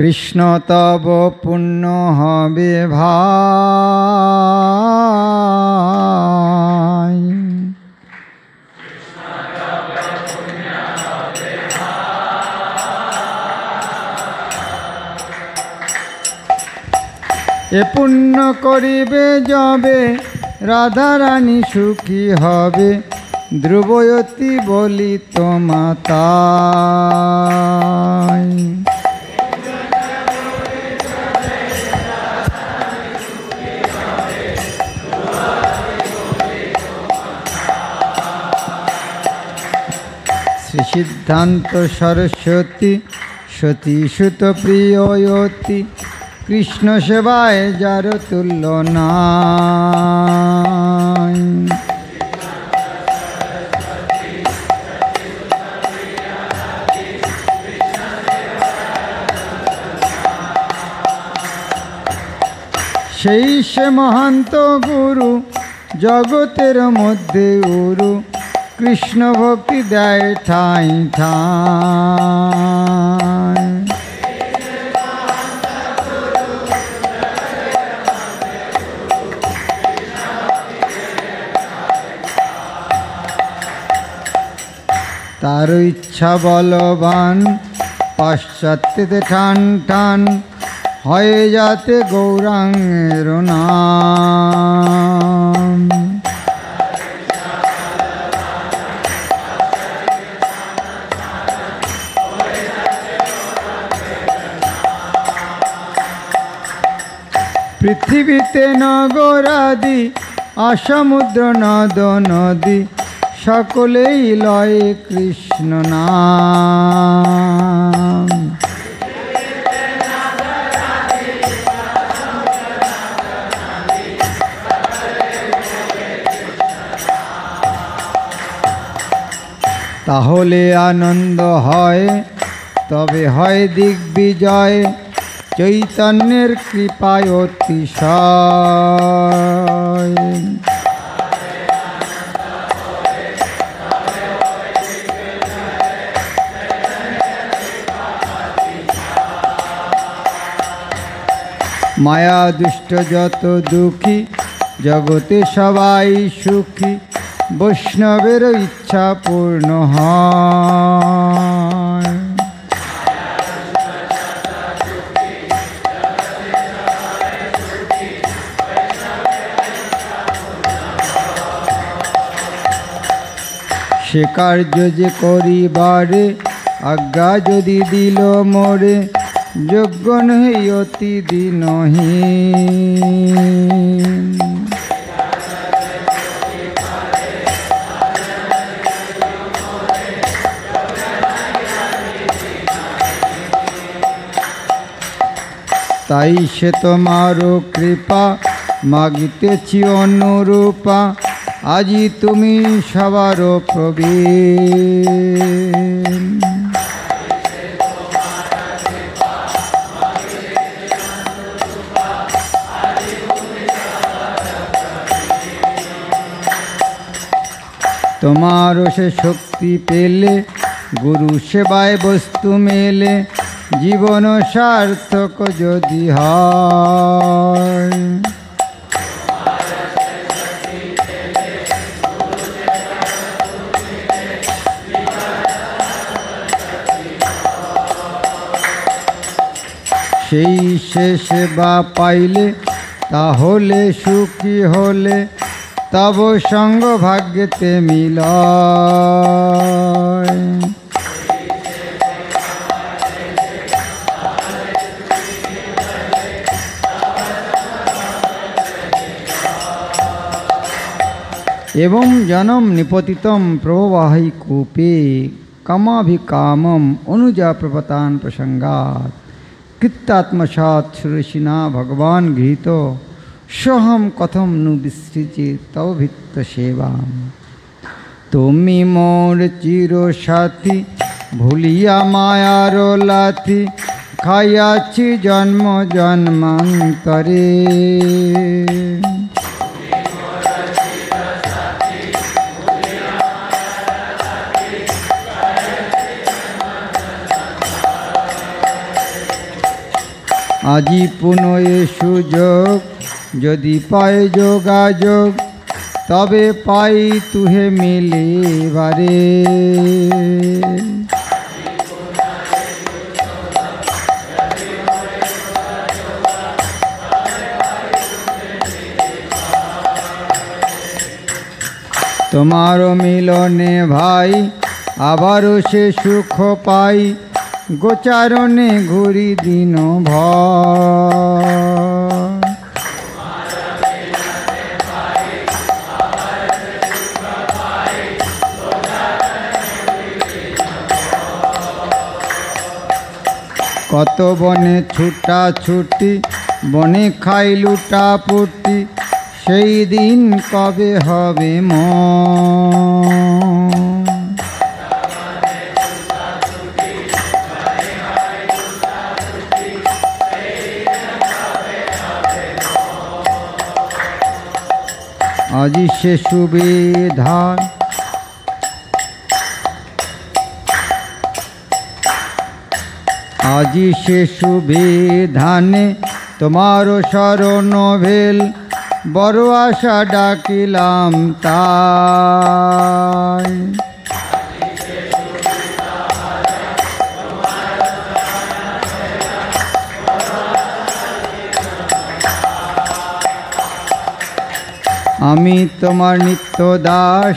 কৃষ্ণ তব পুণ্য হবে ভাই, এ পুণ্য করিবে যবে রাধারানী সুখী হবে, ধ্রুবয়তী বলিত মাতায়। শ্রী সিদ্ধান্ত সরস্বতী সতী সুত প্রিয়য়তী, কৃষ্ণ সেবায় যার তুল্য নাই। সেই সে মহান্ত গুরু জগতের মধ্যে উরু, কৃষ্ণ ভক্তি দেয় ঠাঁই ঠাঁই। তার ইচ্ছা বলবান পাশ্চাত্যেতে ঠান ঠান, হয়ে যাতে গৌরাঙ্গের নাম। পৃথিবীতে নগরাদি আসমুদ্র নদ নদী, সকলেই লয় কৃষ্ণ নাম। তাহলে আনন্দ হয়, তবে হয় দিগ্বিজয়, চৈতন্যের কৃপায় অতিশয়। মায়া দুষ্ট যত দুঃখী, জগতে সবাই সুখী, বৈষ্ণবের ইচ্ছা পূর্ণ হয়। সে কার্য যে করিবারে আজ্ঞা যদি দিল মোরে, যোগ্য নহি অতি দিনহীন। তাই সে তোমারও কৃপা মাগিতেছি অনুরূপা, আজি তুমি সবারও প্রবীণ। তোমারও সে শক্তি পেলে, গুরু সেবায় বস্তু মেলে, জীবন সার্থক যদি হয়। সেই সে সেবা পাইলে, তাহলে সুখী হলে, তব সঙ্গ ভাগ্যেতে মিলয়। एवं जनम निपतितम प्रवाहि कूपे, कामाभिकामम अनुजा प्रपतान प्रसंगात, कृत्तात्मसात सुरसिना भगवान गृहीतो, सोहम कथम नु विसृजे तव भित्त सेवा। तुमी मोर चिरो साथी, भूलिया मायार लाथी, खाइयाछि जन्म जन्मांतरे। আজি পুনঃ এ সুযোগ যদি পায় যোগাযোগ তবে পাই তুহে মিলে বারে। তোমারও মিলনে ভাই আবারও সে সুখ পাই গোচারণে ঘুরি দিন ভর। কত বনে ছুটা ছুটি বনে খাই লুটা পুটি সেই দিন কবে হবে মন। আজি সে সুবিধান আজি সে সুবিধানে তোমারও শরণ ভেল বড় আশা ডাকিলাম তাই। আমি তোমার নিত্য দাস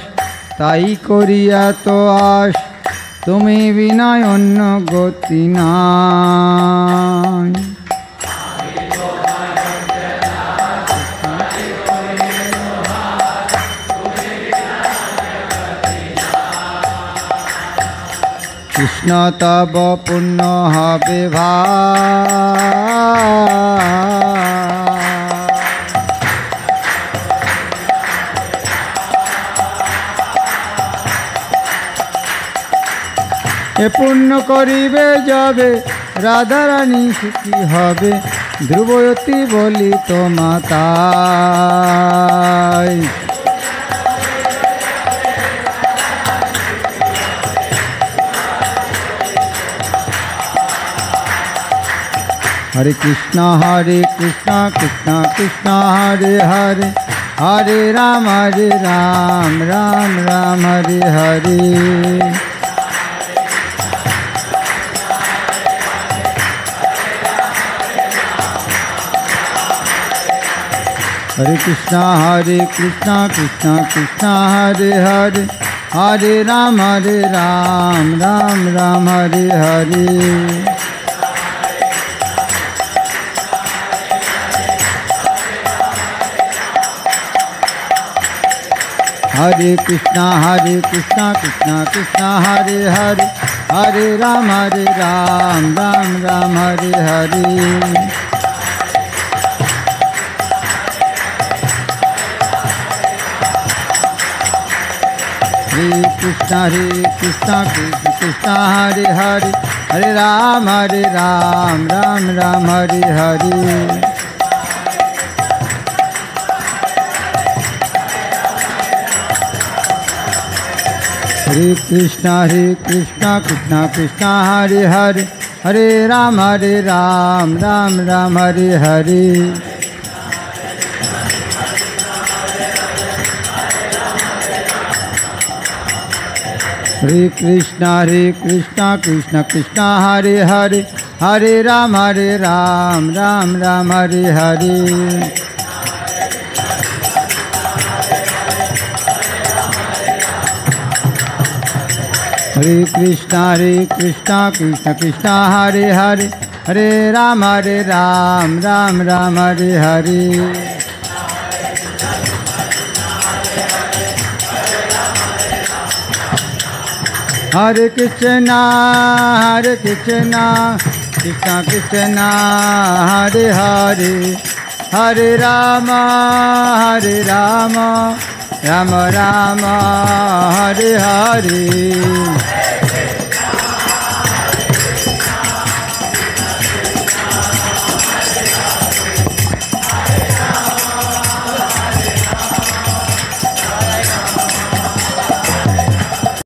তাই করিয়া তো আস তুমি বিনায় অন্য গতি নাই। কৃষ্ণ তব পুণ্য হবে ভাই। এ পুণ্য করিবে যাবে রাধারানী সুখী হবে ধ্রুবতী বলি তো মাতাই। হরে কৃষ্ণ কৃষ্ণ কৃষ্ণ হরে হরে হরে রাম রাম রাম হরে হরে। हरे कृष्णा कृष्ण कृष्ण हरे हरे हरे राम राम राम हरे हरे। हरे कृष्णा कृष्ण कृष्ण हरे हरे हरे राम राम हरे हरे। हरे कृष्णा कृष्ण हरे हरे हरे राम राम हरे हरे। हरे कृष्णा कृष्ण कृष्ण हरे हरे हरे राम राम हरे हरे। हरे कृष्णा कृष्ण कृष्ण हरे हरे हरे राम राम हरे हरे। हरे कृष्णा कृष्ण कृष्ण हरे हरे हरे राम राम हरे हरे। हरे कृष्णा कृष्ण कृष्ण हरे हरे हरे राम राम राम हरे हरे।